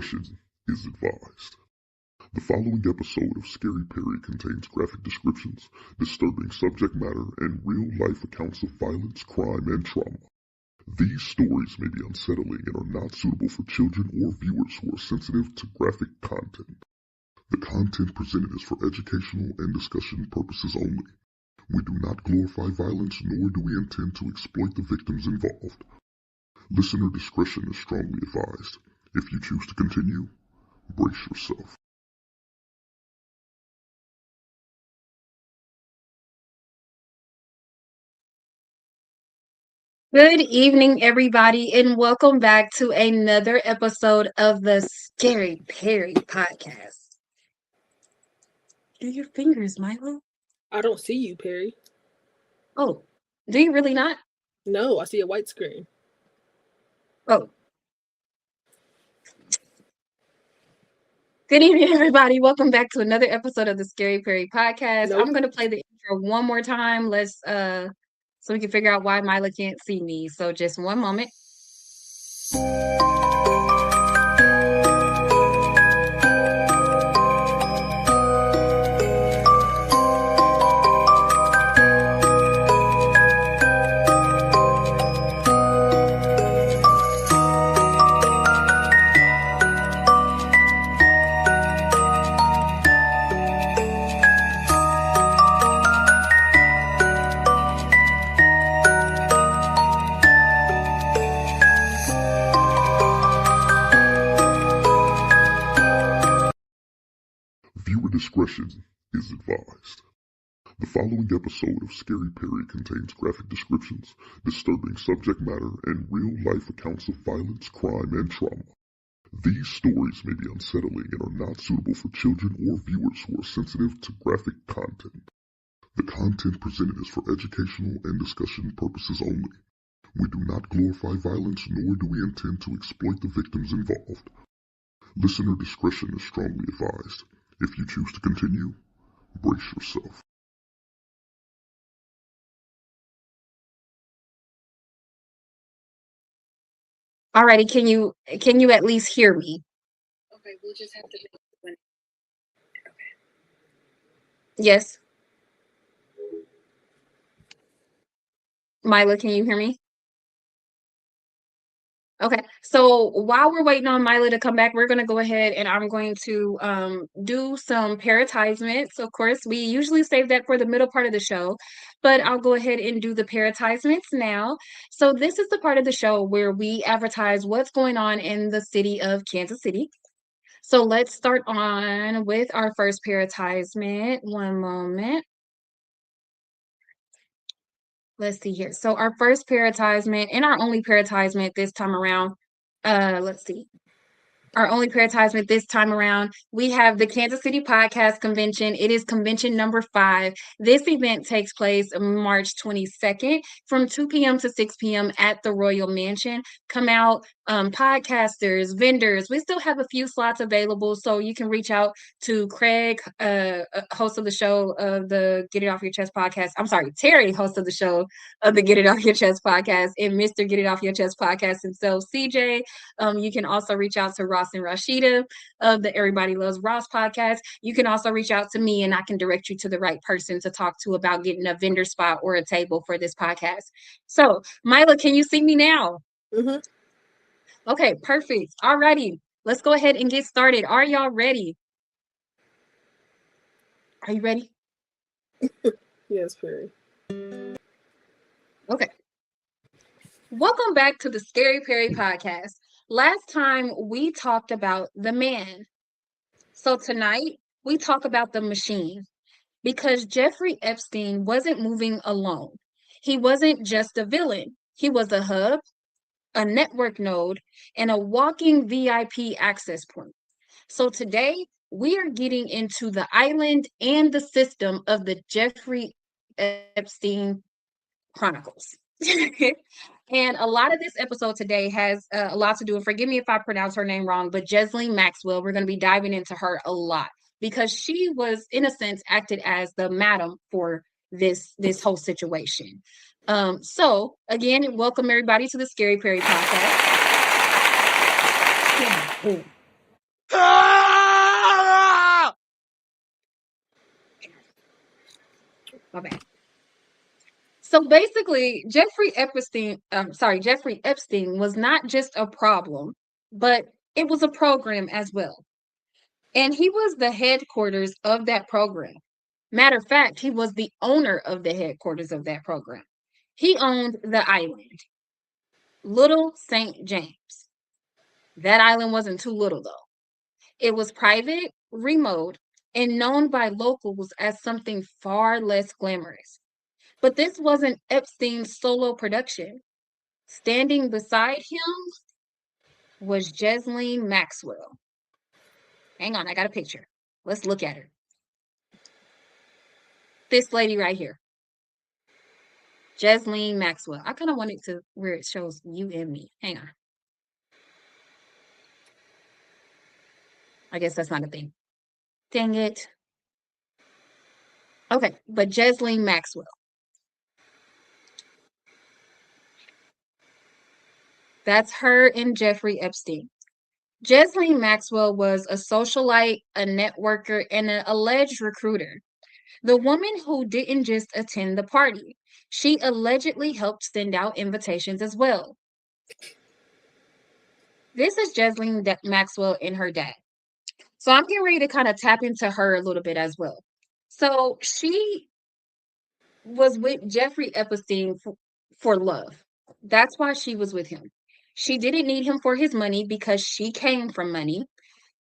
discretion is advised. The following episode of Scary Parre contains graphic descriptions, disturbing subject matter, and real-life accounts of violence, crime, and trauma. These stories may be unsettling and are not suitable for children or viewers who are sensitive to graphic content. The content presented is for educational and discussion purposes only. We do not glorify violence, nor do we intend to exploit the victims involved. Listener discretion is strongly advised. If you choose to continue, brace yourself. Good evening, everybody, and welcome back to another episode of the Scary Parre podcast. Do your fingers, Milo? I don't see you, Parre. Oh, do you really not? No, I see a white screen. Oh. Good evening, everybody. Welcome back to another episode of the Scary Parre podcast. Nope. I'm going to play the intro one more time. So we can figure out why Milo can't see me. So just one moment. Viewer discretion is advised. The following episode of Scary Parre contains graphic descriptions, disturbing subject matter, and real-life accounts of violence, crime, and trauma. These stories may be unsettling and are not suitable for children or viewers who are sensitive to graphic content. The content presented is for educational and discussion purposes only. We do not glorify violence, nor do we intend to exploit the victims involved. Listener discretion is strongly advised. If you choose to continue, brace yourself. Alrighty, can you at least hear me? Okay, we'll just have to make one. Okay. Yes. Milo, can you hear me? Okay, so while we're waiting on Milo to come back, we're going to go ahead and I'm going to do some parrotisements. Of course, we usually save that for the middle part of the show, but I'll go ahead and do the parrotisements now. So this is the part of the show where we advertise what's going on in the city of Kansas City. So let's start on with our first parrotisement. One moment. Let's see here. So our first parrotisement and our only parrotisement this time around, let's see. Our only parrotisement this time around, we have the Kansas City Podcast Convention. It is convention number 5. This event takes place March 22nd from 2 p.m. to 6 p.m. at the Royal Mansion. Come out, podcasters, vendors. We still have a few slots available, so you can reach out to Craig, host of the show of the Get It Off Your Chest podcast. I'm sorry, Terry, host of the show of the Get It Off Your Chest podcast, and Mr. Get It Off Your Chest podcast himself, CJ. You can also reach out to Ross and Rashida of the Everybody Loves Ross podcast. You can also reach out to me and I can direct you to the right person to talk to about getting a vendor spot or a table for this podcast. So, Mila, can you see me now? Mm-hmm. Okay, perfect. Alrighty, let's go ahead and get started. Are y'all ready? Are you ready? Yes, Parre. Okay. Welcome back to the Scary Parre podcast. Last time we talked about the man. So tonight we talk about the machine, because Jeffrey Epstein wasn't moving alone. He wasn't just a villain. He was a hub, a network node, and a walking VIP access point. So today we are getting into the island and the system of the Jeffrey Epstein Chronicles. And a lot of this episode today has a lot to do, and forgive me if I pronounce her name wrong, but Ghislaine Maxwell, we're going to be diving into her a lot because she was, in a sense, acted as the madam for this whole situation. So again, welcome everybody to the Scary Parre podcast. My bad. So basically, Jeffrey Epstein was not just a problem, but it was a program as well. And he was the headquarters of that program. Matter of fact, he was the owner of the headquarters of that program. He owned the island, Little St. James. That island wasn't too little, though. It was private, remote, and known by locals as something far less glamorous. But this wasn't Epstein's solo production. Standing beside him was Ghislaine Maxwell. Hang on, I got a picture. Let's look at her. This lady right here. Ghislaine Maxwell. I kind of want it to where it shows you and me. Hang on. I guess that's not a thing. Dang it. Okay, but Ghislaine Maxwell. That's her and Jeffrey Epstein. Ghislaine Maxwell was a socialite, a networker, and an alleged recruiter. The woman who didn't just attend the party, she allegedly helped send out invitations as well. This is Ghislaine Maxwell and her dad. So I'm getting ready to kind of tap into her a little bit as well. So she was with Jeffrey Epstein for love. That's why she was with him. She didn't need him for his money because she came from money.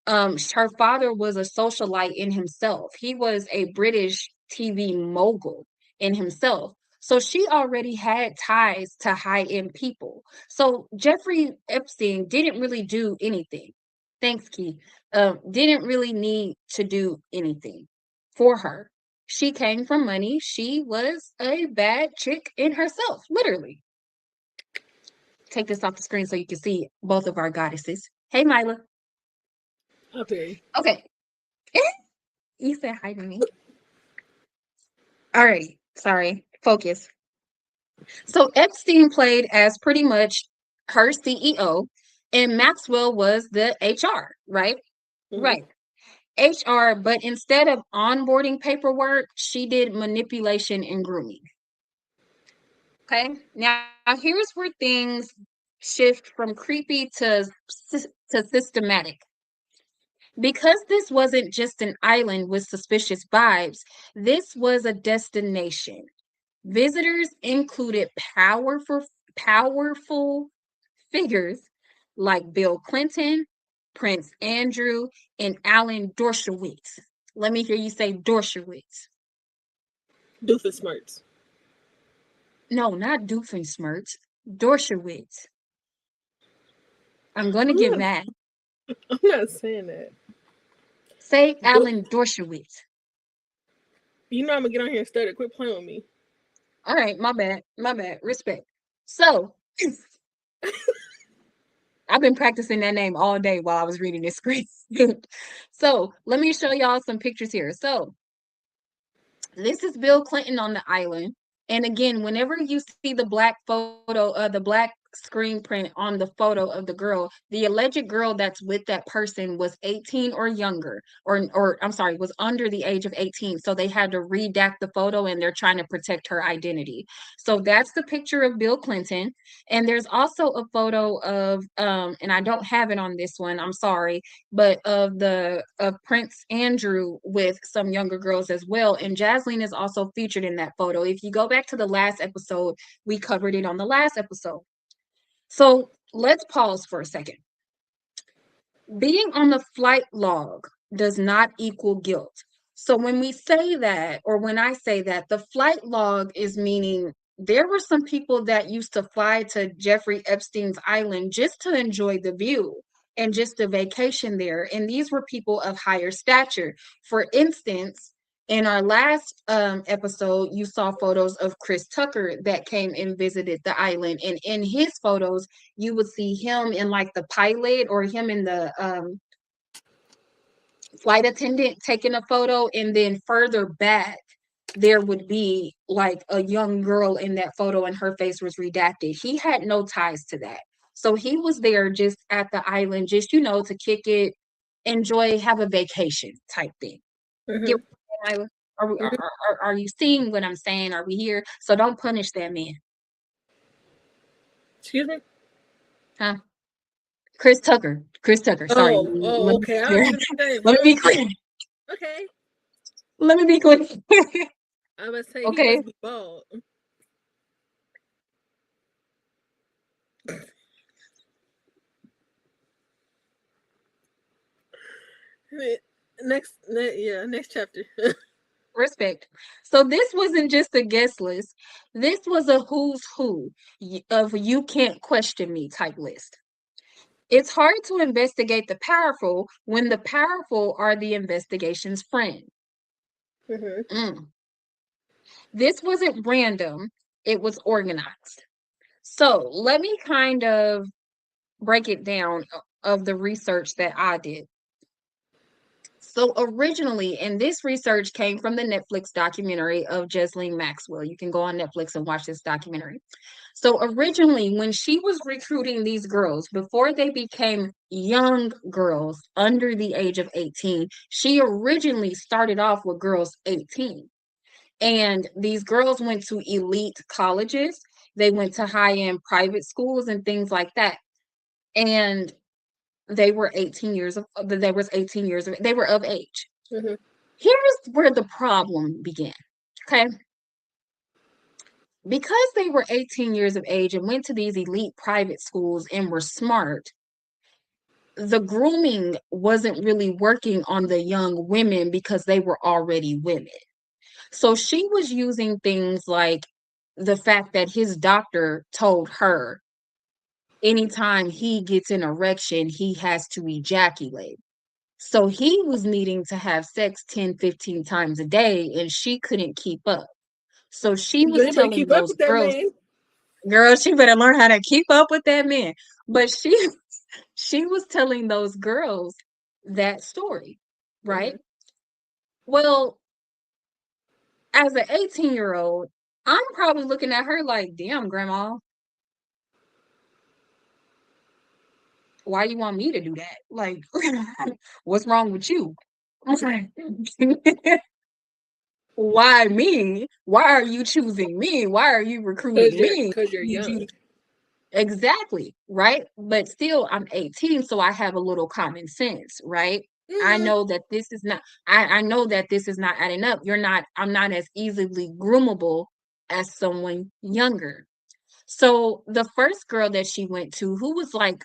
Her father was a socialite in himself. He was a British TV mogul in himself. So she already had ties to high-end people. So Jeffrey Epstein didn't really do anything. Thanks, Key. Didn't really need to do anything for her. She came from money. She was a bad chick in herself, literally. Take this off the screen so you can see both of our goddesses. Hey, Mila. Okay. Okay. You said hi to me. All right. Sorry. Focus. So Epstein played as pretty much her CEO, and Maxwell was the HR, right? Mhm. Right. HR, but instead of onboarding paperwork, she did manipulation and grooming. Okay. Now here's where things shift from creepy to systematic. Because this wasn't just an island with suspicious vibes, this was a destination. Visitors included powerful figures like Bill Clinton, Prince Andrew, and Alan Dershowitz. Let me hear you say Dershowitz. Doofenshmirtz. No, not Doofenshmirtz. Dershowitz. I'm going to I'm get not, mad. I'm not saying that. Say Alan Dershowitz. You know I'm gonna get on here and start it. Quit playing with me. All right, my bad. My bad. Respect. So, I've been practicing that name all day while I was reading this script. So, let me show y'all some pictures here. So, this is Bill Clinton on the island. And again, whenever you see the black photo, the black screen print on the photo of the girl, the alleged girl that's with that person was 18 or younger, or I'm sorry, was under the age of 18. So they had to redact the photo and they're trying to protect her identity. So that's the picture of Bill Clinton. And there's also a photo of, and I don't have it on this one, I'm sorry, but of Prince Andrew with some younger girls as well. And Jasleen is also featured in that photo. If you go back to the last episode, we covered it on the last episode. So let's pause for a second. Being on the flight log does not equal guilt. So when we say that, or when I say that, the flight log is meaning there were some people that used to fly to Jeffrey Epstein's island just to enjoy the view and just a vacation there. And these were people of higher stature. For instance, in our last episode, you saw photos of Chris Tucker that came and visited the island. And in his photos, you would see him in like the pilot or him in the flight attendant taking a photo. And then further back, there would be like a young girl in that photo and her face was redacted. He had no ties to that. So he was there just at the island, just, to kick it enjoy, have a vacation type thing. Get Mhm. what I'm saying, Lila? Are, we, Mhm. are you seeing what I'm saying? Are we here? So don't punish that man, Excuse me. huh? Chris Tucker. Sorry. Oh, Let me okay. be I clear. don't even say Let me be Chris. clear. Okay. Let me be clear. I would say he Okay. must be bald. Next chapter. Respect. So this wasn't just a guest list. This was a who's who of you can't question me type list. It's hard to investigate the powerful when the powerful are the investigation's friend. Mm. This wasn't random, it was organized. So let me kind of break it down of the research that I did. So originally, and this research came from the Netflix documentary of Ghislaine Maxwell. You can go on Netflix and watch this documentary. So originally, when she was recruiting these girls, before they became young girls under the age of 18, she originally started off with girls 18. And these girls went to elite colleges. They went to high-end private schools and things like that. And they were 18 years of they was 18 years of they were of age. Mhm. Here's where the problem began. Okay. Because they were 18 years of age and went to these elite private schools and were smart, the grooming wasn't really working on the young women because they were already women. So she was using things like the fact that his doctor told her anytime he gets an erection, he has to ejaculate. So he was needing to have sex 10, 15 times a day, and she couldn't keep up. So she was You better telling keep up those with that girls, man. girl, she better learn how to keep up with that man. But she was telling those girls that story, right? Mhm. Well, as an 18-year-old, I'm probably looking at her like, damn, grandma, why you want me to do that? Like, what's wrong with you? Why me? Why are you choosing me? Why are you recruiting me? Cause you're Need you young. to- Exactly, right? But still, I'm 18, so I have a little common sense, right? I Mhm. know that this is not, I know that this is not adding up. I'm not as easily groomable as someone younger. So the first girl that she went to, who was like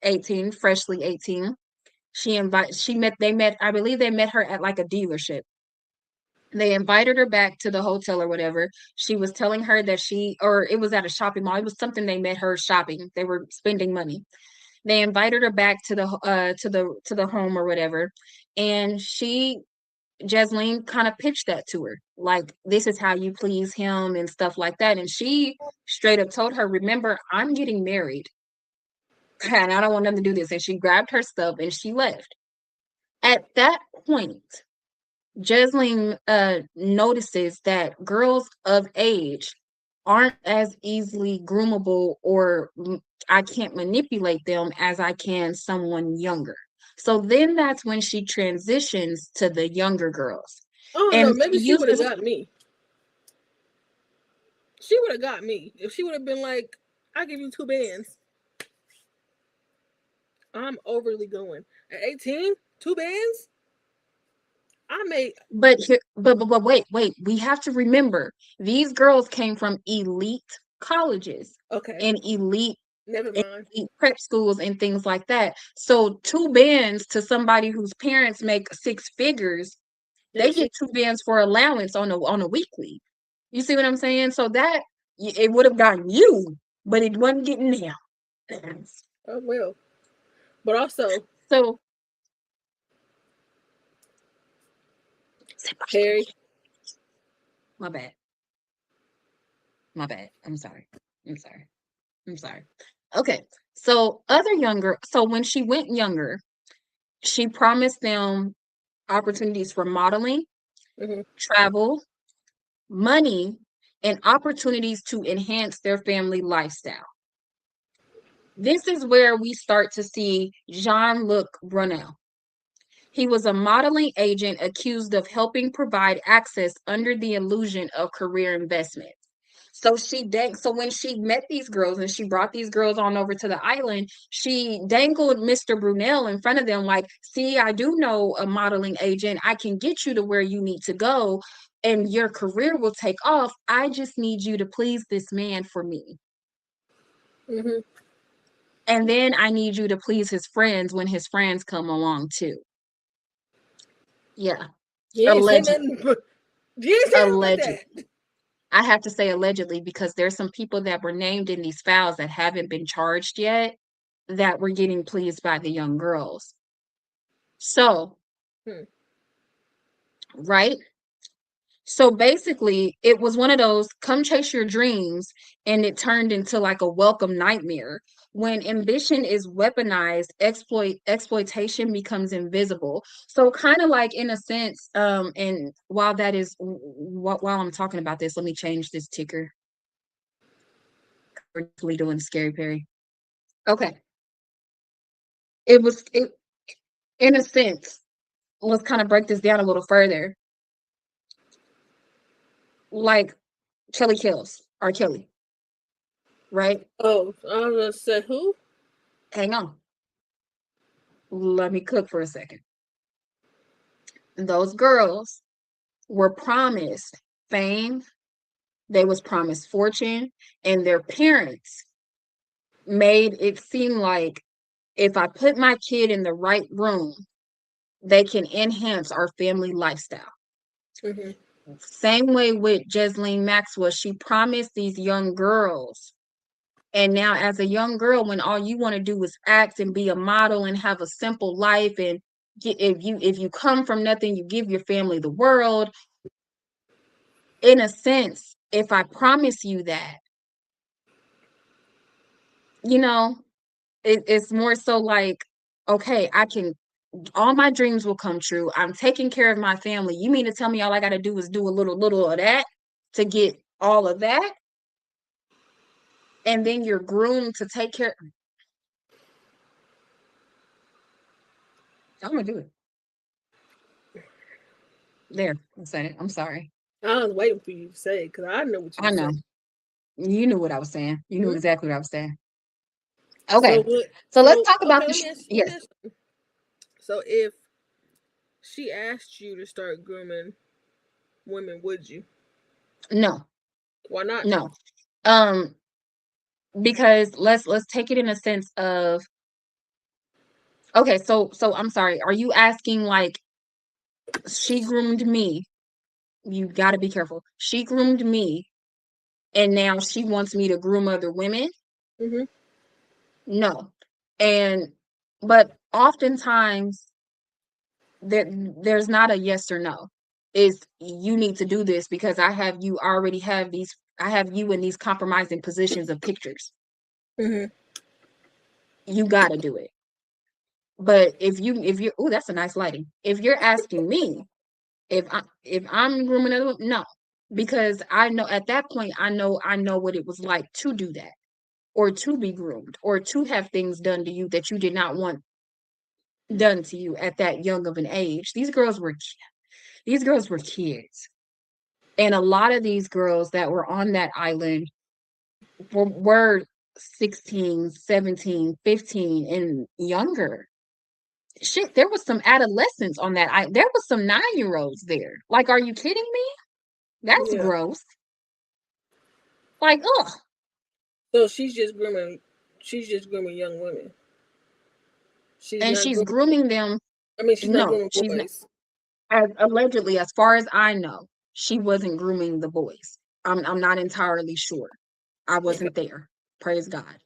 18, freshly 18, they met, I believe they met her at like a dealership. They invited her back to the hotel or whatever. She was telling her that or it was at a shopping mall. It was something they met her shopping. They were spending money. They invited her back to the home or whatever. And Jasmine kind of pitched that to her. Like, this is how you please him and stuff like that. And she straight up told her, remember, I'm getting married. And I don't want them to do this. And she grabbed her stuff and she left. At that point, Jesling notices that girls of age aren't as easily groomable or I can't manipulate them as I can someone younger. So then that's when she transitions to the younger girls. I don't know. And Maybe she she would have uses, got me. She would have got me if she would have been like, "I give you 2 bands." I'm overly going at 18. 2 bands. I made. but wait, we have to remember these girls came from elite colleges Okay. and elite Never mind. prep schools and things like that. So 2 bands to somebody whose parents make 6 figures, Yeah, they she. get 2 bands for allowance on a weekly. You see what I'm saying? So that it would have gotten you, but it wasn't getting them. Oh well. But also, So Harry. my bad. My bad. I'm sorry. I'm sorry. I'm sorry. Okay. So when she went younger, she promised them opportunities for modeling, Mm-hmm. travel, money, and opportunities to enhance their family lifestyle. This is where we start to see Jean-Luc Brunel. He was a modeling agent accused of helping provide access under the illusion of career investment. So when she met these girls and she brought these girls on over to the island, she dangled Mr. Brunel in front of them like, see, I do know a modeling agent. I can get you to where you need to go and your career will take off. I just need you to please this man for me. Mm-hmm. And then I need you to please his friends when his friends come along too. Yeah. Allegedly. I have to say allegedly because there's some people that were named in these files that haven't been charged yet that were getting pleased by the young girls. So, right? So basically, it was one of those come chase your dreams, and it turned into like a welcome nightmare. When ambition is weaponized, exploitation becomes invisible. So kind of like in a sense, and while I'm talking about this, let me change this ticker. We're definitely doing Scary Perry. Okay. It in a sense, let's kind of break this down a little further. Like Kelly kills R. Kelly, right? Oh, I was gonna say who? Hang on. Let me cook for a second. Those girls were promised fame, they was promised fortune, and their parents made it seem like if I put my kid in the right room, they can enhance our family lifestyle. Mm-hmm. Same way with Jesleen Maxwell, she promised these young girls. And now as a young girl, when all you want to do is act and be a model and have a simple life, and if you come from nothing, you give your family the world. In a sense, if I promise you that, you know, it's more so like, okay, all my dreams will come true. I'm taking care of my family. You mean to tell me all I got to do is do a little of that to get all of that? And then you're groomed to take care. I'm going to do it. There, I said it. I'm sorry. I was waiting for you to say it because I know what you I know. saying. You knew what I was saying. You knew exactly what I was saying. So Okay. what? So let's talk about let the me ask you yes. this. So if she asked you to start grooming women, would you? No. Why not? No. Because let's take it in a sense of okay, so I'm sorry. Are you asking like she groomed me? You got to be careful. She groomed me and now she wants me to groom other women? Mm-hmm. No. But oftentimes there's not a yes or no. Is you need to do this because I have you in these compromising positions of pictures. Mm-hmm. You got to do it. But if you're oh, that's a nice lighting. If you're asking me if I'm grooming other women, no. Because I know at that point I know what it was like to do that or to be groomed or to have things done to you that you did not want done to you at that young of an age. These girls were kids. And a lot of these girls that were on that island were 16, 17, 15 and younger. Shit, there was some adolescents on that island. There was some 9-year-olds there. Like, are you kidding me? That's gross. Like, ugh. So she's just grooming young women. She's grooming them. I mean, she's not grooming boys. Allegedly, as far as I know, she wasn't grooming the boys. I'm not entirely sure. I wasn't there. Praise God.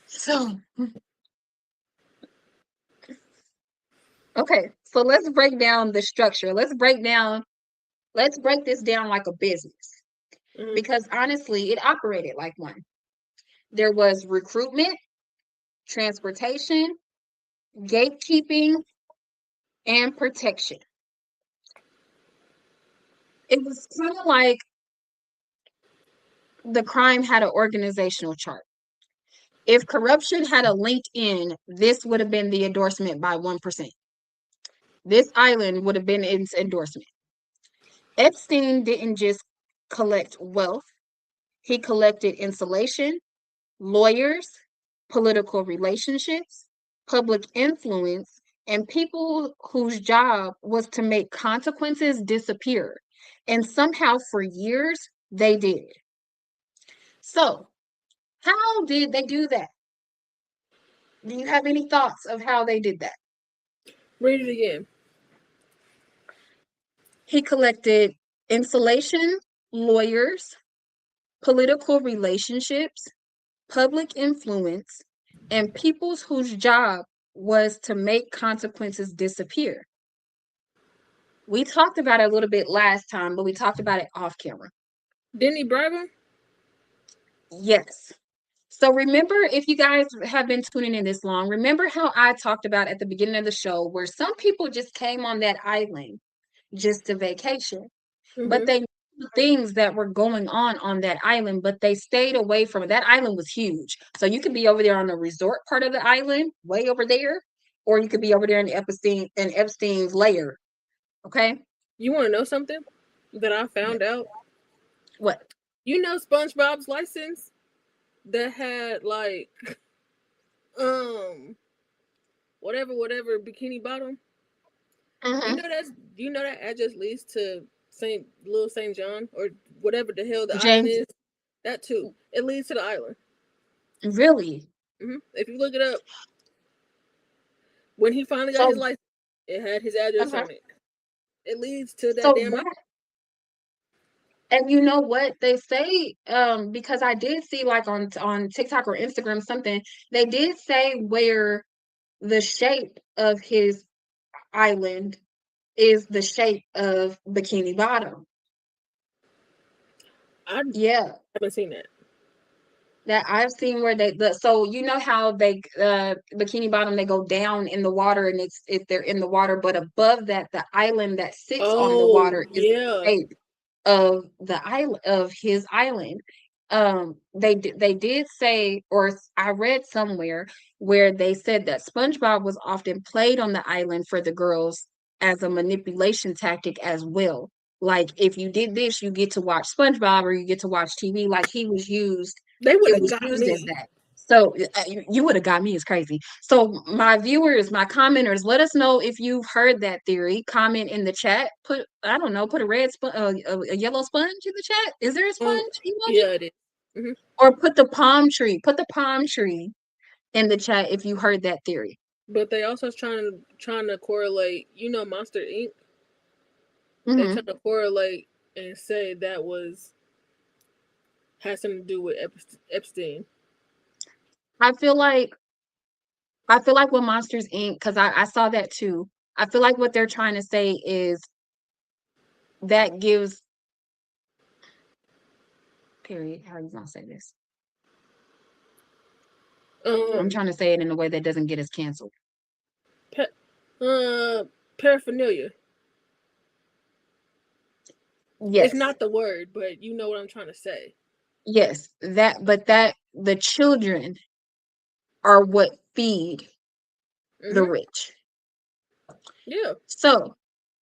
So, okay. So let's break down the structure. Let's break this down like a business. Mm-hmm. Because honestly, it operated like one. There was recruitment, transportation, gatekeeping, and protection. It was kind of like the crime had an organizational chart. If corruption had a LinkedIn, this would have been the endorsement by 1%. This island would have been its endorsement. Epstein didn't just collect wealth, he collected insulation, lawyers, political relationships, public influence, and people whose job was to make consequences disappear. And somehow for years, they did. So, how did they do that? Do you have any thoughts of how they did that? Read it again. He collected insulation, lawyers, political relationships, public influence, and peoples whose job was to make consequences disappear. We talked about it a little bit last time, but we talked about it off camera. Didn't he bribe him? Yes. So remember, if you guys have been tuning in this long, remember how I talked about at the beginning of the show where some people just came on that island just to vacation, but they knew the things that were going on that island, but they stayed away from it. That island was huge. So you could be over there on the resort part of the island, way over there, or you could be over there in Epstein's lair. Okay? You want to know something that I found out? What? You know SpongeBob's license that had like whatever bikini bottom? You know that address leads to St. John or whatever the hell the island is. That too. It leads to the island. Really? If you look it up, when he finally got his license, it had his address on it. It leads to that damn island. And you know what they say? Because I did see like on TikTok or Instagram something, they did say where the shape of his island is the shape of Bikini Bottom. I haven't seen that. That I've seen where so you know how they Bikini Bottom, they go down in the water and if they're in the water, but above that the island that sits on the water is the shape of the island of his island. They did say, or I read somewhere where they said that SpongeBob was often played on the island for the girls as a manipulation tactic as well. Like if you did this, you get to watch SpongeBob or you get to watch TV. Like he was used. They would have got me as that. So you would have got me as crazy. So my viewers, my commenters, let us know if you've heard that theory. Comment in the chat. Put a red a yellow sponge in the chat. Is there a sponge emoji? Yeah, it is. Or put the palm tree. Put the palm tree in the chat if you heard that theory. But they also trying to correlate. You know, Monster Inc. They're trying to correlate and say that has something to do with Epstein. I feel like with Monsters Inc., because I saw that too. I feel like what they're trying to say is that gives period. How are you gonna say this? I'm trying to say it in a way that doesn't get us canceled. Paraphernalia. Yes. It's not the word, but you know what I'm trying to say. Yes, but the children are what feed the rich. Yeah. So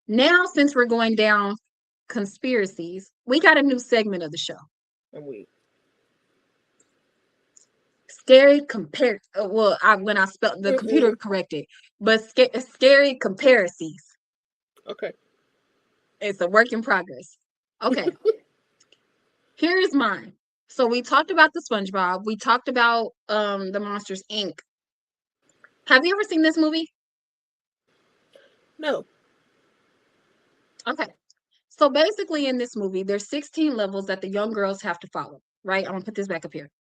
now, since we're going down conspiracies, we got a new segment of the show. Scary compare. Well, when I spelled the computer corrected, but scary comparisons. Okay. It's a work in progress. Okay. Here's mine. So we talked about the SpongeBob. We talked about the Monsters Inc. Have you ever seen this movie? No. Okay. So basically in this movie, there's 16 levels that the young girls have to follow, right? I'm gonna put this back up here.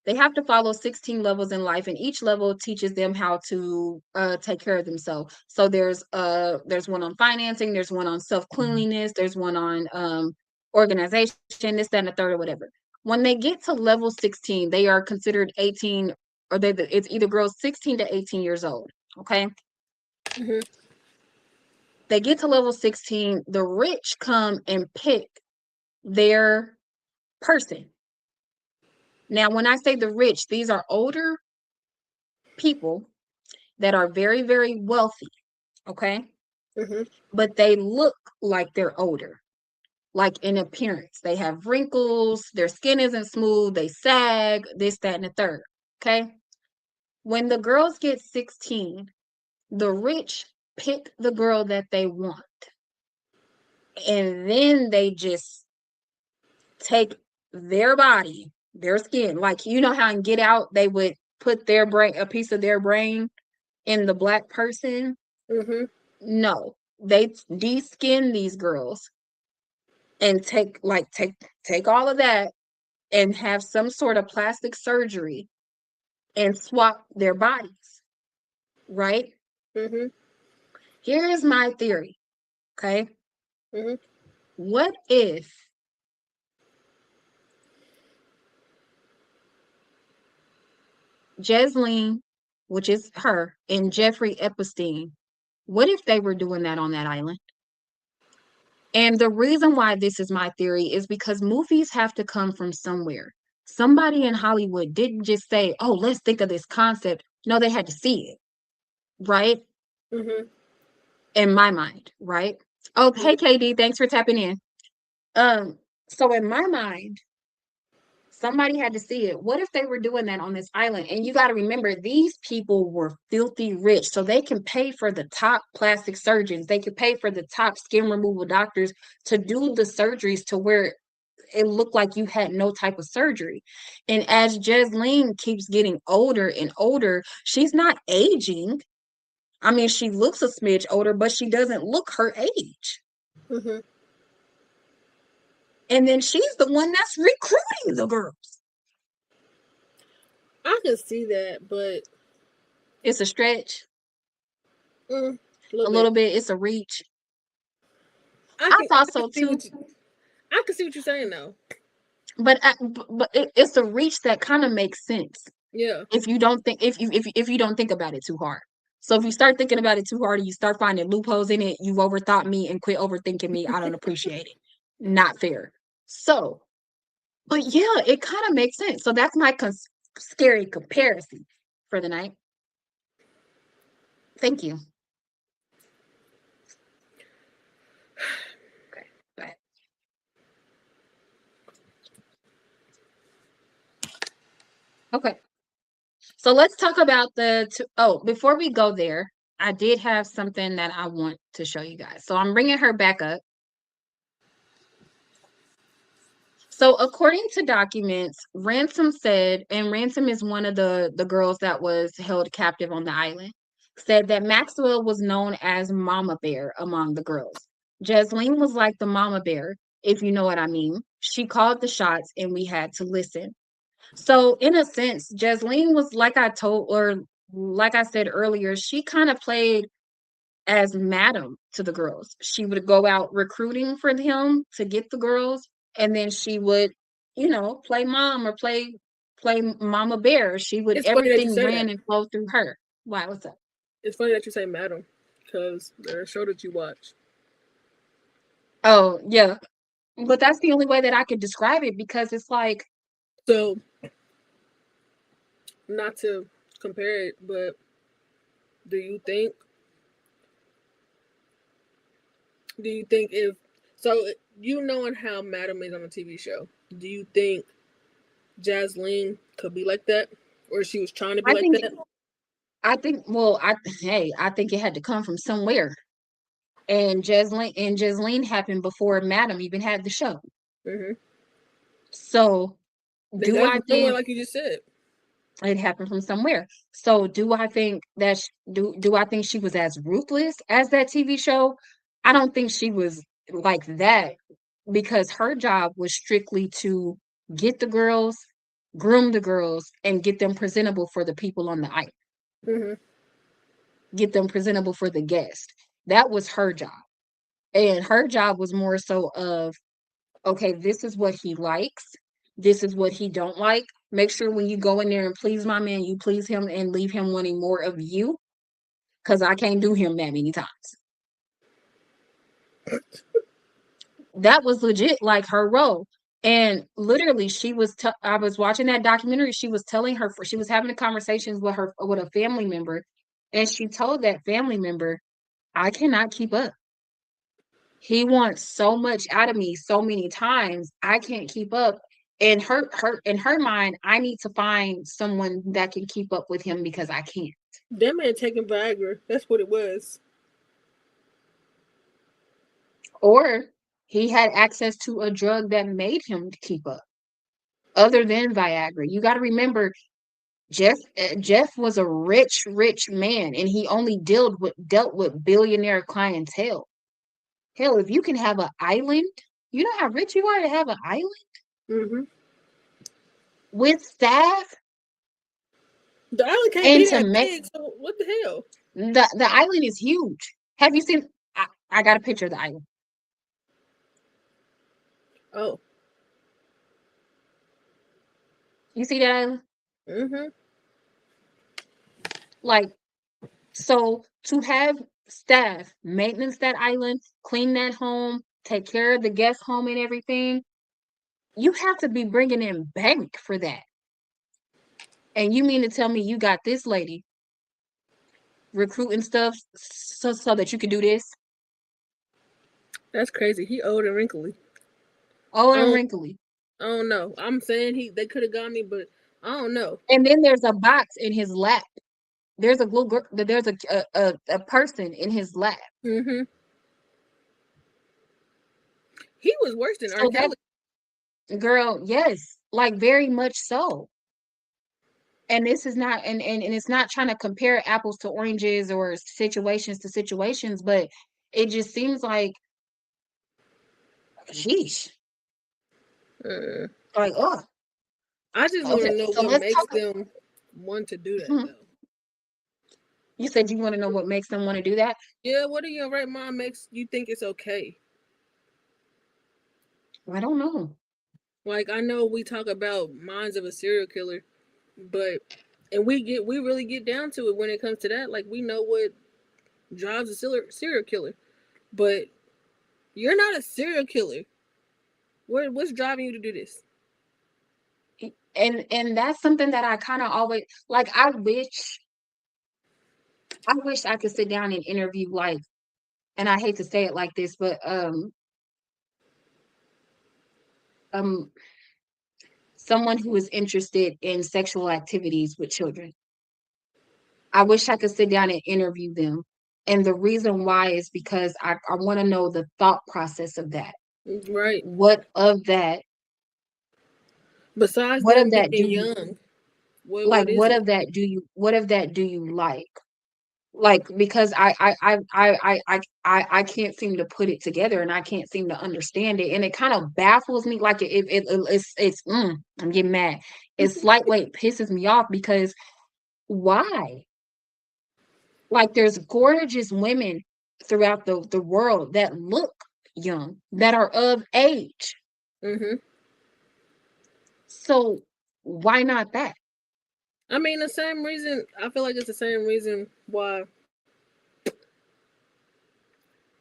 They have to follow 16 levels in life, and each level teaches them how to take care of themselves. So there's one on financing, there's one on self-cleanliness, there's one on organization, this, that, and the third, or whatever. When they get to level 16, they are considered 18, or it's either girls 16 to 18 years old. Okay. They get to level 16, the rich come and pick their person. Now, when I say the rich, these are older people that are very, very wealthy, okay? Mm-hmm. But they look like they're older, like in appearance. They have wrinkles, their skin isn't smooth, they sag, this, that, and the third, okay? When the girls get 16, the rich pick the girl that they want. And then they just take their body, their skin, like you know how in Get Out they would put their brain, a piece of their brain in the black person. Mm-hmm. No, they de-skin these girls and take all of that and have some sort of plastic surgery and swap their bodies, right? Mm-hmm. Here is my theory, okay? Mm-hmm. What if Jesleen, which is her, and Jeffrey Epstein, what if they were doing that on that island? And the reason why this is my theory is because movies have to come from somewhere. Somebody in Hollywood didn't just say, oh, let's think of this concept. No, they had to see it, right? Mm-hmm. In my mind, right? Oh, hey, KD, thanks for tapping in. So in my mind, somebody had to see it. What if they were doing that on this island? And you got to remember, these people were filthy rich, so they can pay for the top plastic surgeons. They could pay for the top skin removal doctors to do the surgeries to where it looked like you had no type of surgery. And as Jesleen keeps getting older and older, she's not aging. I mean, she looks a smidge older, but she doesn't look her age. Mm-hmm. And then she's the one that's recruiting the girls. I can see that, but It's a stretch. a A little bit. It's a reach. I thought so too. I can see what you're saying though. But it's a reach that kind of makes sense. Yeah. If you don't think if you don't think about it too hard. So if you start thinking about it too hard and you start finding loopholes in it, you've overthought me and quit overthinking me. I don't appreciate it. Not fair. So, but yeah, it kind of makes sense. So that's my scary comparison for the night. Thank you. Okay, bye. Okay. So let's talk about before we go there, I did have something that I want to show you guys. So I'm bringing her back up. So according to documents, Ransom said, and Ransom is one of the girls that was held captive on the island, said that Maxwell was known as Mama Bear among the girls. Jesleen was like the Mama Bear, if you know what I mean. She called the shots and we had to listen. So in a sense, Jesleen was like I said earlier, she kind of played as madam to the girls. She would go out recruiting for him to get the girls, and then she would, play mom or play Mama Bear. She would everything ran and flowed through her. Why? What's up? It's funny that you say madam, because there's a show that you watch. Oh yeah, but that's the only way that I could describe it because it's like. So, not to compare it, but do you think if so, you knowing how Madam is on the TV show, do you think Jesleen could be like that, or she was trying to be that? I think it had to come from somewhere, and Jesleen happened before Madam even had the show. Mm-hmm. So, do I think, like you just said, it happened from somewhere? So, do I think that do I think she was as ruthless as that TV show? I don't think she was like that because her job was strictly to get the girls, groom the girls, and get them presentable for the people on the island. Mm-hmm. Get them presentable for the guest. That was her job. And her job was more so of, okay, this is what he likes. This is what he don't like. Make sure when you go in there and please my man, you please him and leave him wanting more of you. Because I can't do him that many times. That was legit like her role. And literally, I was watching that documentary. She was telling she was having a conversations with a family member, and she told that family member, I cannot keep up. He wants so much out of me so many times. I can't keep up. In her mind, I need to find someone that can keep up with him because I can't. That man taking Viagra. That's what it was. Or he had access to a drug that made him keep up, other than Viagra. You got to remember, Jeff was a rich man, and he only dealt with billionaire clientele. Hell, if you can have an island, you know how rich you are to have an island Mm-hmm. with staff. The island can't And be to that make big, so what the hell? the island is huge. Have you seen? I got a picture of the island. Oh. You see that island? Mm-hmm. Like, so to have staff maintenance that island, clean that home, take care of the guest home and everything, you have to be bringing in bank for that. And you mean to tell me you got this lady recruiting stuff so that you can do this? That's crazy. He old and wrinkly. Old I and don't, wrinkly. I don't know. I'm saying they could have got me, but I don't know. And then there's a box in his lap. There's a little girl, there's a person in his lap. Mm-hmm. He was worse than R. So that Kelly. girl, yes, like very much so. And this is not, and it's not trying to compare apples to oranges or situations to situations, but it just seems like, sheesh, Uh, like, oh, I just want okay. to know So what let's makes talk. them want to do that, Mhm. though. You said you want to know what makes them want to do that? Yeah, what in your right mind makes you think it's okay? I don't know. Like, I know we talk about minds of a serial killer, but and we really get down to it when it comes to that. Like, we know what drives a serial killer, but you're not a serial killer. What's driving you to do this? And that's something that I kind of always like. I wish I could sit down and interview, like, and I hate to say it like this, but um someone who is interested in sexual activities with children. I wish I could sit down and interview them. And the reason why is because I want to know the thought process of that. Right. What of that, Besides what of them that do being you young, like? what is it? What of that do you like? Like, because I can't seem to put it together, and I can't seem to understand it, and it kind of baffles me. Like, I'm getting mad. It slightly pisses me off because why? Like, there's gorgeous women throughout the world that look young, that are of age. Mm-hmm. So why not that? I mean, the same reason. I feel like it's the same reason why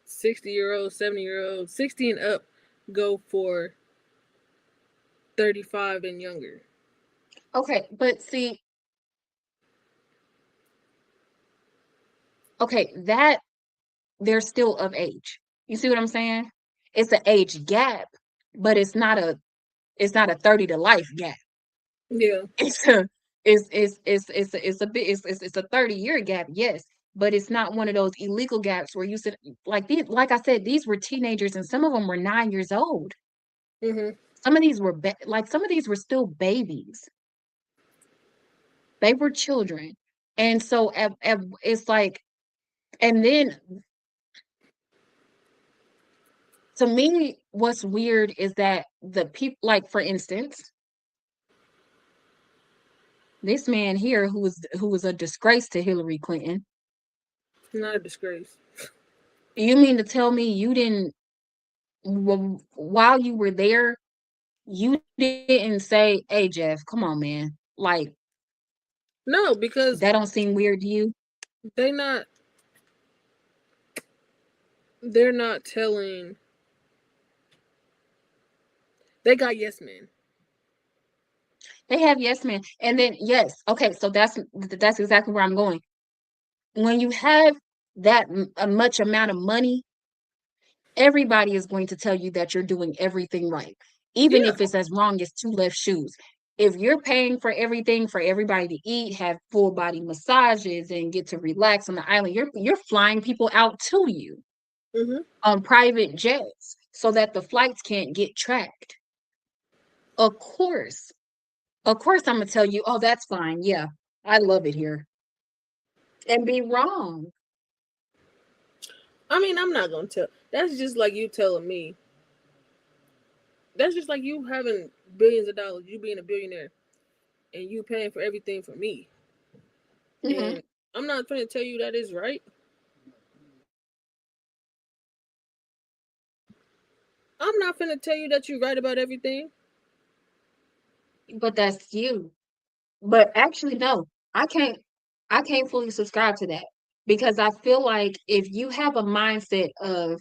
60-year-olds, 70-year-olds, 60 and up go for 35 and younger. Okay, but see, okay, that they're still of age. You see what I'm saying? It's an age gap, but it's not a 30 to life gap. Yeah. It's a it's a 30-year gap, yes, but it's not one of those illegal gaps where you said, like I said, these were teenagers and some of them were 9 years old. Mm-hmm. Some of these were some of these were still babies. They were children. And so it's like, and then to me, what's weird is that the people, like, for instance, this man here who was a disgrace to Hillary Clinton. Not a disgrace. You mean to tell me you didn't, while you were there, you didn't say, "Hey, Jeff, come on, man." Like, No, because that don't seem weird to you? they not they're not telling They got yes men. They have yes men. And then yes, okay, so that's exactly where I'm going. When you have that a much amount of money, everybody is going to tell you that you're doing everything right, even Yeah. if it's as wrong as two left shoes. If you're paying for everything for everybody to eat, have full body massages, and get to relax on the island, you're flying people out to you Mm-hmm. on private jets so that the flights can't get tracked. Of course, I'm gonna tell you, oh, that's fine. Yeah, I love it here, and be wrong. I mean, I'm not gonna tell. That's just like you telling me. That's just like you having billions of dollars, you being a billionaire, and you paying for everything for me. Hmm. And I'm not trying to tell you that is right. I'm not finna tell you that you're right about everything. But that's you. But actually, no, I can't. I can't fully subscribe to that because I feel like if you have a mindset of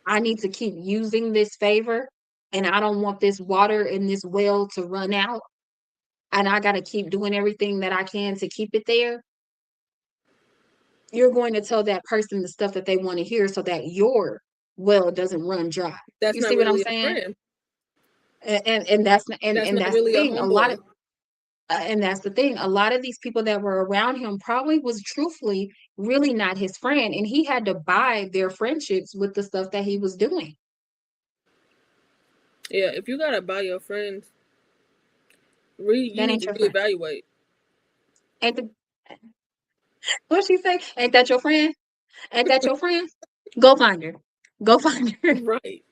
I need to keep using this favor and I don't want this water in this well to run out and I got to keep doing everything that I can to keep it there, you're going to tell that person the stuff that they want to hear so that your well doesn't run dry. That's You not see what I'm really a saying? friend. And that's That's and not that's the really a thing. A lot homeboy. of and that's the thing. A lot of these people that were around him probably was truthfully really not his friend, and he had to buy their friendships with the stuff that he was doing. Yeah, if you gotta buy your friends, you That need ain't to your friend. reevaluate. Ain't the what she say? Ain't that your friend? Ain't that your friend? Go find her. Go find her. Right.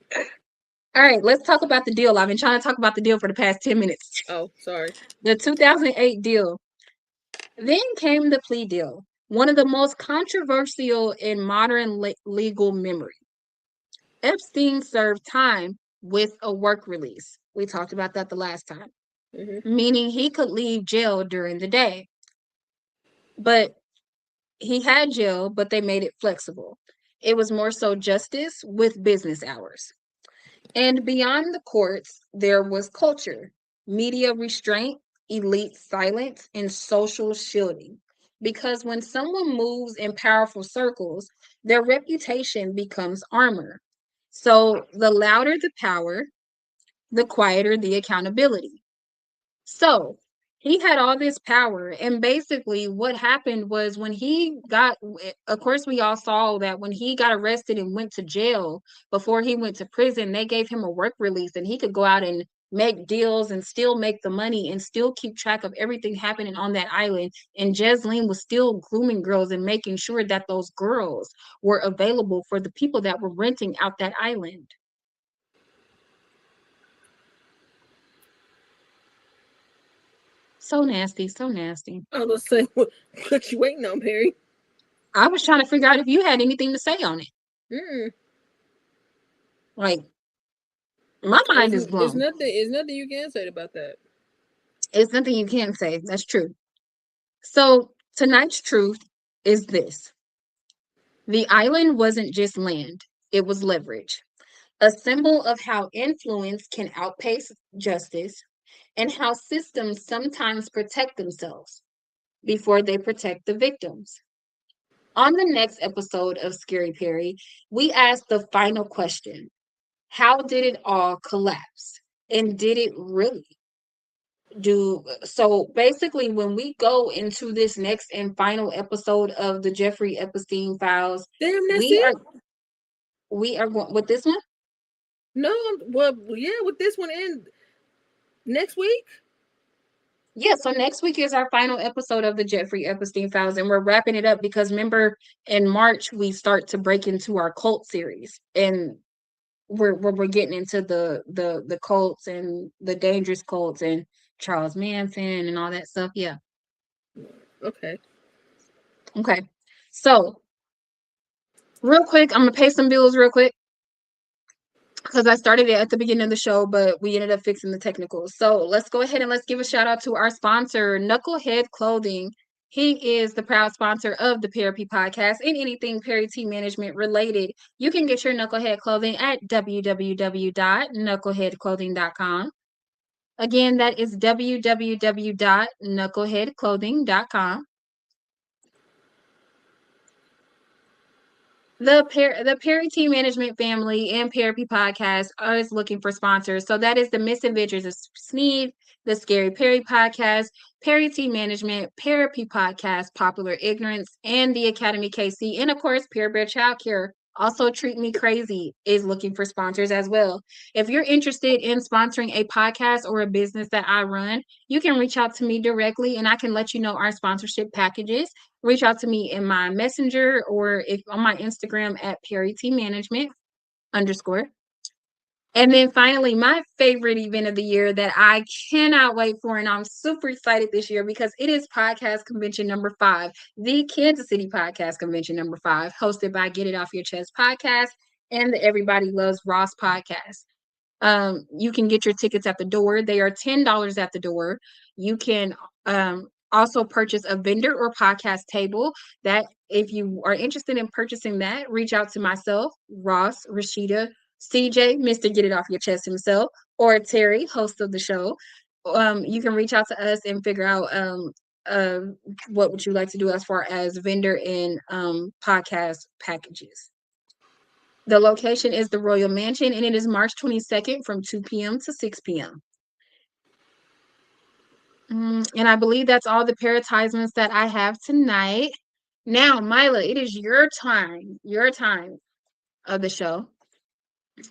All right, let's talk about the deal. I've been trying to talk about the deal for the past 10 minutes. Oh, sorry. The 2008 deal. Then came the plea deal, one of the most controversial in modern legal memory. Epstein served time with a work release. We talked about that the last time, Hmm. meaning he could leave jail during the day. But he had jail, but they made it flexible. It was more so justice with business hours. And beyond the courts, there was culture, media restraint, elite silence, and social shielding. Because when someone moves in powerful circles, their reputation becomes armor. So the louder the power, the quieter the accountability. So he had all this power. And basically, what happened was when he got, of course, we all saw that when he got arrested and went to jail before he went to prison, they gave him a work release and he could go out and make deals and still make the money and still keep track of everything happening on that island. And Jesleen was still grooming girls and making sure that those girls were available for the people that were renting out that island. So nasty, so nasty. I was saying, what you waiting on, Perry? I was trying to figure out if you had anything to say on it. Mm-mm. Like, my mind is It's blown. nothing. It's nothing you can say about that. It's nothing you can say. That's true. So, tonight's truth is this: the island wasn't just land, it was leverage, a symbol of how influence can outpace justice and how systems sometimes protect themselves before they protect the victims. On the next episode of Scary Perry, we ask the final question: how did it all collapse? And did it really? Do so basically when we go into this next and final episode of the Jeffrey Epstein files, Damn, that's we are it. going with this one. No, well, yeah, with this one in next week. Yeah, so next week is our final episode of the Jeffrey Epstein files, and we're wrapping it up because remember in March we start to break into our cult series, and we're getting into the cults and the dangerous cults and Charles Manson and all that stuff. Yeah. Okay. Okay. So real quick, I'm gonna pay some bills real quick because I started it at the beginning of the show, but we ended up fixing the technicals. So let's go ahead and let's give a shout out to our sponsor, Knucklehead Clothing. He is the proud sponsor of the Parre podcast and anything Parre Tea Management related. You can get your Knucklehead clothing at www.knuckleheadclothing.com. Again, that is www.knuckleheadclothing.com. The Parre Tea Management family and Parre podcast is looking for sponsors. So that is the Misadventures of Sneed, the Scary Parre podcast, Parre Tea Management, Parre podcast, Popular Ignorance, and the Academy KC, and of course, Purebred Child Care. Also, Treat Me Crazy is looking for sponsors as well. If you're interested in sponsoring a podcast or a business that I run, you can reach out to me directly and I can let you know our sponsorship packages. Reach out to me in my messenger or if on my Instagram at Parre Tea Management _. And then finally, my favorite event of the year that I cannot wait for, and I'm super excited this year because it is podcast convention number 5, the Kansas City podcast convention number 5, hosted by Get It Off Your Chest podcast and the Everybody Loves Ross podcast. You can get your tickets at the door. They are $10 at the door. You can also purchase a vendor or podcast table. That if you are interested in purchasing that, reach out to myself, Ross, Rashida, CJ, Mr. Get It Off Your Chest himself, or Terry, host of the show. You can reach out to us and figure out what would you like to do as far as vendor and podcast packages. The location is the Royal Mansion, and it is March 22nd from 2 p.m. to 6 p.m. And I believe that's all the advertisements that I have tonight. Now, Mila, it is your time of the show.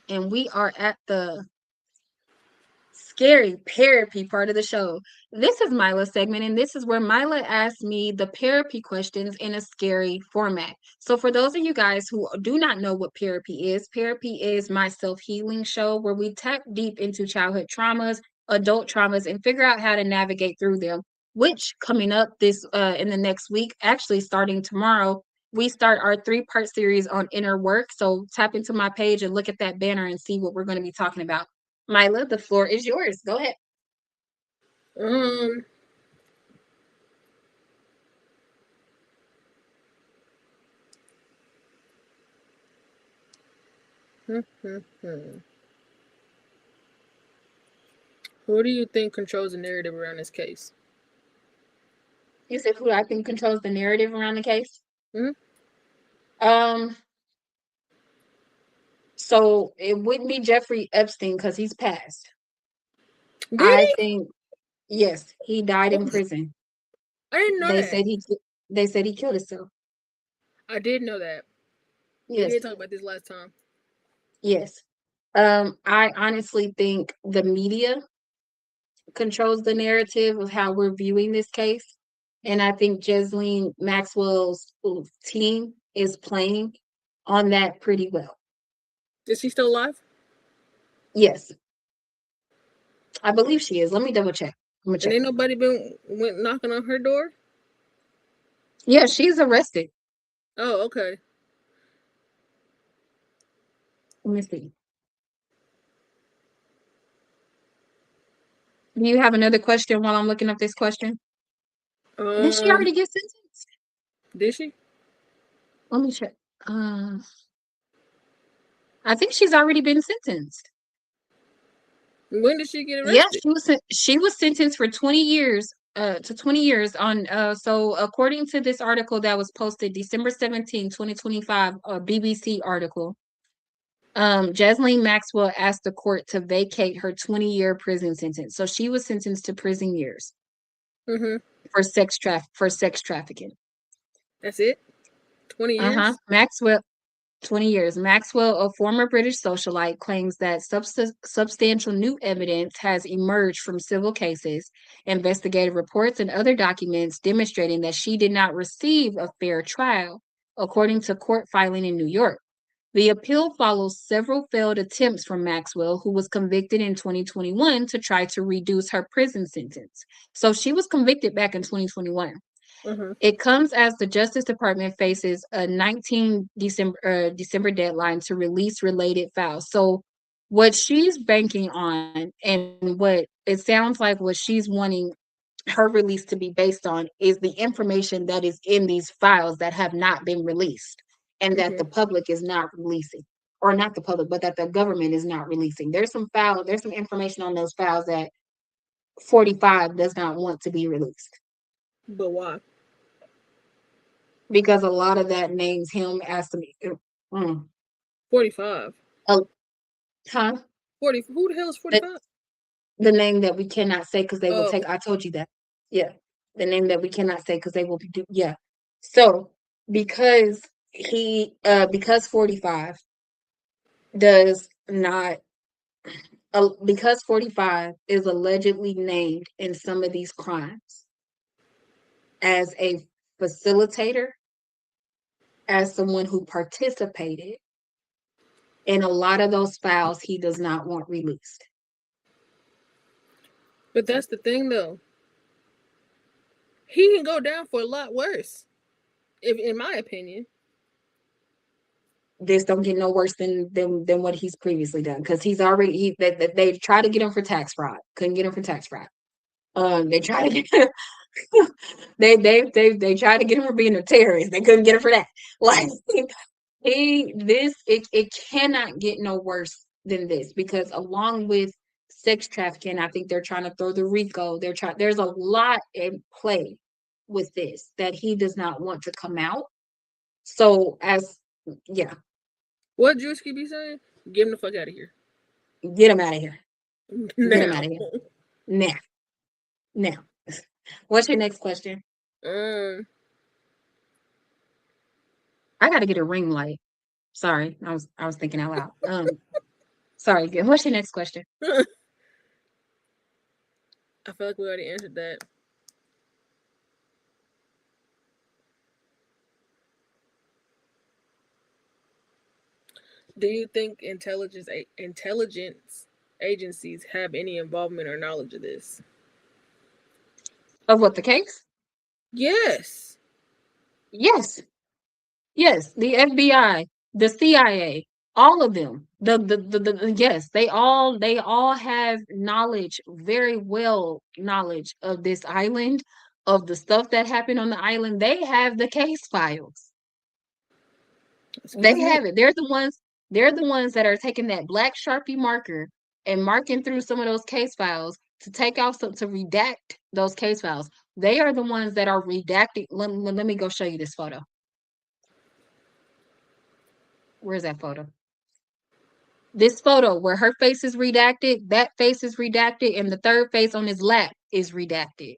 And we are at the Scary Parre part of the show. This is Mila's segment, and this is where Mila asks me the Parre questions in a scary format. So for those of you guys who do not know what Parre is my self-healing show where we tap deep into childhood traumas, adult traumas, and figure out how to navigate through them, which coming up this in the next week, actually starting tomorrow, we start our 3-part series on inner work. So tap into my page and look at that banner and see what we're going to be talking about. Mila, the floor is yours. Go ahead. Who do you think controls the narrative around this case? You said who I think controls the narrative around the case? Mm-hmm. So it wouldn't be Jeffrey Epstein because he's passed. Did I he? think yes, he died in prison. I didn't know that. They said he killed himself. I did know that. Yes. We did talk about this last time. Yes. I honestly think the media controls the narrative of how we're viewing this case. And I think Ghislaine Maxwell's team is playing on that pretty well. Is she still alive? Yes. I believe she is. Let me double check. And ain't nobody went knocking on her door? Yeah, she's arrested. Oh, okay. Let me see. Do you have another question while I'm looking up this question? Did she already get sentenced? Did she? Let me check. I think she's already been sentenced. When did she get arrested? Yeah, she was sentenced for 20 years. To 20 years on so according to this article that was posted December 17, 2025, a BBC article, Ghislaine Maxwell asked the court to vacate her 20-year prison sentence. So she was sentenced to prison years for sex trafficking. That's it? 20 years? Maxwell, 20 years. Maxwell, a former British socialite, claims that substantial new evidence has emerged from civil cases, investigative reports, and other documents demonstrating that she did not receive a fair trial, according to court filing in New York. The appeal follows several failed attempts from Maxwell, who was convicted in 2021 to try to reduce her prison sentence. So she was convicted back in 2021. It comes as the Justice Department faces a 19 December deadline to release related files. So what she's banking on and what it sounds like what she's wanting her release to be based on is the information that is in these files that have not been released and that the public is not releasing, or not the public, but that the government is not releasing. There's some information on those files that 45 does not want to be released. But why? Because a lot of that names him as to me. 45. Huh? 40. Who the hell is 45? The name that we cannot say because they will Oh. take. I told you that. Yeah. The name that we cannot say because they will be. Yeah. So because because 45 does not, because 45 is allegedly named in some of these crimes as a facilitator, as someone who participated in a lot of those files he does not want released. But that's the thing, though. He can go down for a lot worse, in my opinion. This don't get no worse than what he's previously done, because he's already they tried to get him for tax fraud, couldn't get him for tax fraud. They tried to get they tried to get him for being a terrorist. They couldn't get him for that. Like it cannot get no worse than this, because along with sex trafficking, I think they're trying to throw the RICO. There's a lot in play with this that he does not want to come out. So yeah. What Drewski be saying? Get him the fuck out of here. Get him out of here. Now. Get him out of here. Now. What's your next question? I gotta get a ring light. Sorry, I was thinking out loud. Sorry. What's your next question? I feel like we already answered that. Do you think intelligence agencies have any involvement or knowledge of this? Of what, the case? Yes. Yes. Yes. The FBI, the CIA, all of them. Yes, they all have knowledge, very well knowledge of this island, of the stuff that happened on the island. They have the case files. They have it. They're the ones that are taking that black Sharpie marker and marking through some of those case files to take out to redact those case files. They are the ones that are redacting. Let me go show you this photo. Where's that photo? This photo where her face is redacted, that face is redacted, and the third face on his lap is redacted.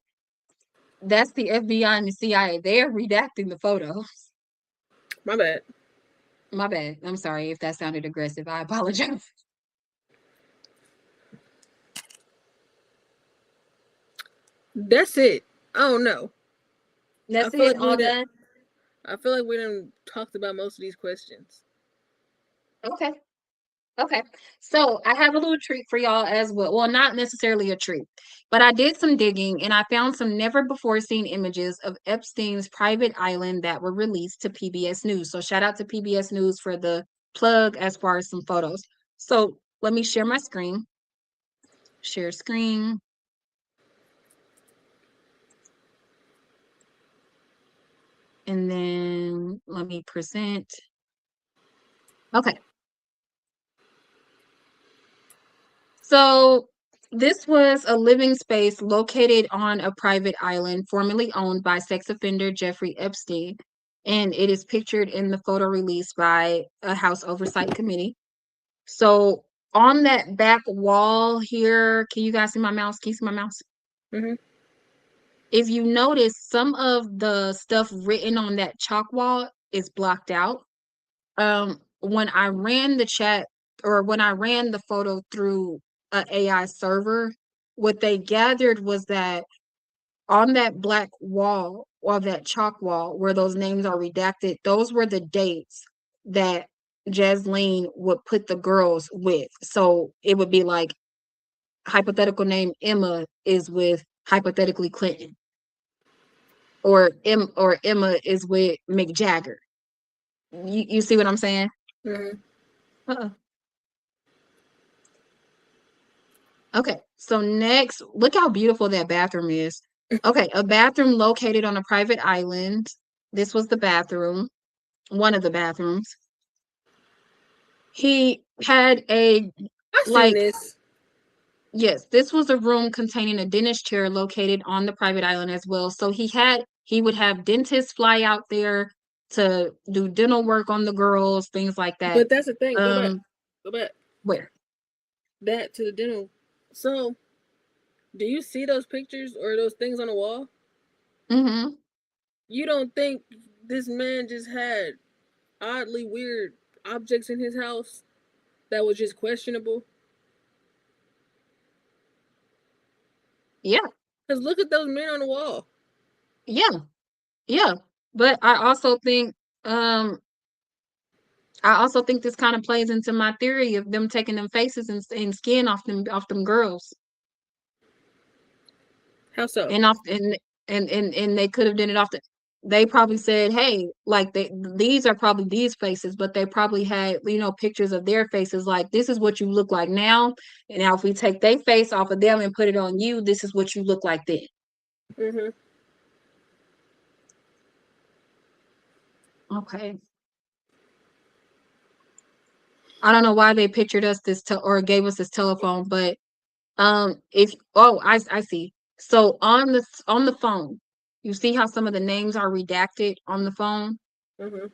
That's the FBI and the CIA. They're redacting the photos. My bad. My bad. I'm sorry if that sounded aggressive. I apologize. That's it. I don't know. That's it. All done. I feel like we done talked about most of these questions. Okay. So I have a little treat for y'all as well. Well, not necessarily a treat, but I did some digging and I found some never before seen images of Epstein's private island that were released to PBS News. So shout out to PBS News for the plug as far as some photos. So let me share my screen. Share screen. And then let me present. Okay. So this was a living space located on a private island formerly owned by sex offender Jeffrey Epstein. And it is pictured in the photo released by a House Oversight Committee. So on that back wall here, can you guys see my mouse? Can you see my mouse? Mm-hmm. If you notice, some of the stuff written on that chalk wall is blocked out. When I ran the chat, or when I ran the photo through an AI server, what they gathered was that on that black wall, or that chalk wall where those names are redacted, those were the dates that Jasleen would put the girls with. So it would be like, hypothetical name Emma is with hypothetically Clinton, or Emma is with Mick Jagger. You see what I'm saying? Mm-hmm. Okay, so next, look how beautiful that bathroom is. Okay, a bathroom located on a private island. This was the bathroom, one of the bathrooms. He had a I seen like this. yes, this was a room containing a dentist chair located on the private island as well. So he would have dentists fly out there to do dental work on the girls, things like that. But that's the thing. Um, Go back. where? Back to the dental. So, do you see those pictures or those things on the wall? Mm-hmm. You don't think this man just had oddly weird objects in his house that was just questionable? Yeah, Because look at those men on the wall. yeah, yeah. But um I also think this kind of plays into my theory of them taking them faces and skin off them girls. How so? And off and they could have done it off the they probably said, hey, like these are probably these faces, but they probably had, pictures of their faces, like this is what you look like now. And now if we take their face off of them and put it on you, this is what you look like then. Mm-hmm. Okay. I don't know why they pictured us or gave us this telephone, but if I see. So on the phone, you see how some of the names are redacted on the phone? Mm-hmm.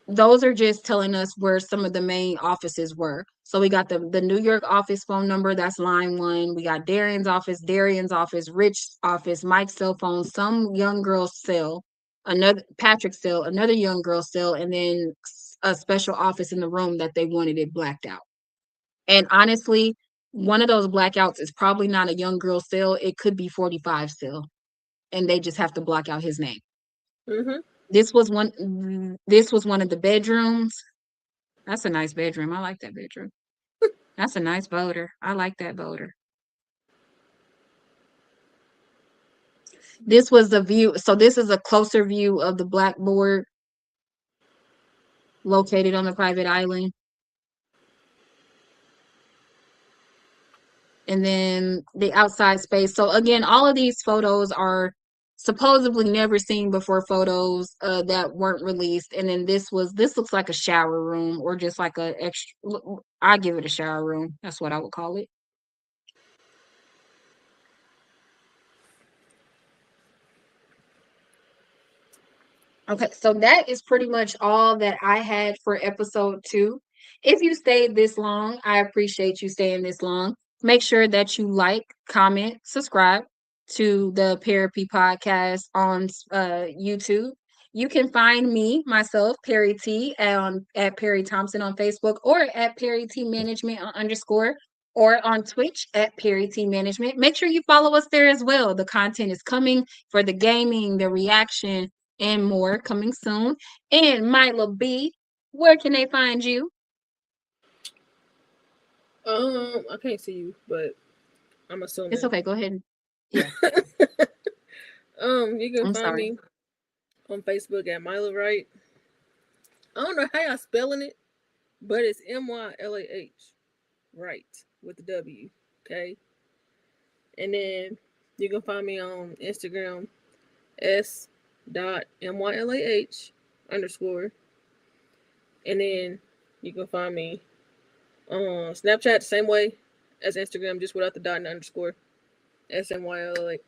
Those are just telling us where some of the main offices were. So we got the New York office phone number, that's line 1. We got Darian's office, Rich's office, Mike's cell phone, some young girl's cell, another Patrick's cell, another young girl's cell, and then a special office in the room that they wanted it blacked out. And honestly, one of those blackouts is probably not a young girl cell. It could be 45 cell, and they just have to block out his name. Mm-hmm. This was one of the bedrooms. That's a nice bedroom. I like that bedroom. That's a nice boater. I like that boater. This was the view. So this is a closer view of the blackboard located on the private island. And then the outside space. So again, all of these photos are supposedly never seen before photos that weren't released. And then this looks like a shower room, or just like a extra. I give it a shower room. That's what I would call it. Okay, so that is pretty much all that I had for episode 2. If you stayed this long, I appreciate you staying this long. Make sure that you like, comment, subscribe to the Parre podcast on YouTube. You can find myself, Perry T, at Perry Thompson on Facebook, or at Perry T Management _ or on Twitch at Perry T Management. Make sure you follow us there as well. The content is coming for the gaming, the reaction, and more coming soon. And Mila B, where can they find you? I can't see you, but I'm assuming. It's okay. Go ahead. Yeah. You can I'm find sorry. me on Facebook at Mila Wright. I don't know how y'all spelling it, but it's MYLAH, right, with the W. Okay. And then you can find me on Instagram, s.mylah_. And then you can find me on Snapchat the same way as Instagram, just without the dot and underscore. SMYLAH.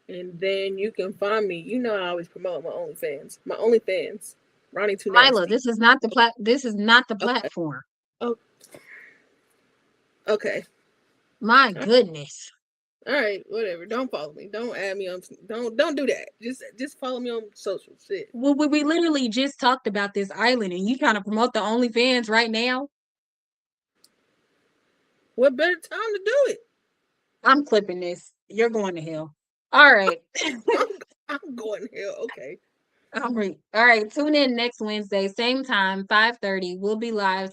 And then you can find me. You know I always promote my OnlyFans. My OnlyFans. Ronnie Too Nasty. Mila, this is not the platform. Oh. Okay. My goodness. All right, whatever. Don't follow me. Don't add me on. Don't do that. Just follow me on social shit. Well, we literally just talked about this island, and you trying to promote the OnlyFans right now? What better time to do it? I'm clipping this. You're going to hell. All right. I'm going to hell. Okay. All right. Tune in next Wednesday, same time, 5:30. We'll be live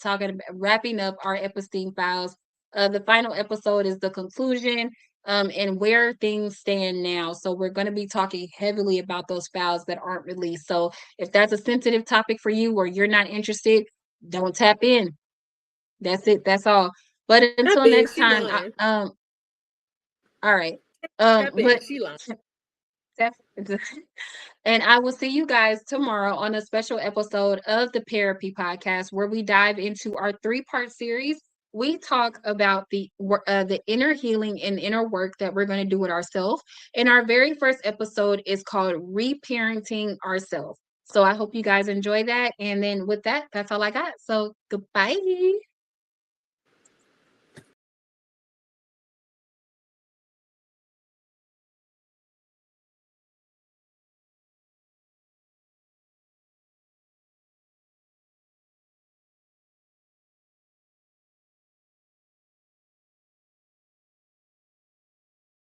wrapping up our Epstein files. The final episode is the conclusion, and where things stand now. So we're going to be talking heavily about those files that aren't released. So if that's a sensitive topic for you, or you're not interested, don't tap in. That's it. That's all. But until next time, All right. Tap in. But She lying. and I will see you guys tomorrow on a special episode of the Therapy Podcast, where we dive into our 3-part series. We talk about the inner healing and inner work that we're going to do with ourselves. And our very first episode is called Reparenting Ourselves. So I hope you guys enjoy that. And then with that, that's all I got. So goodbye.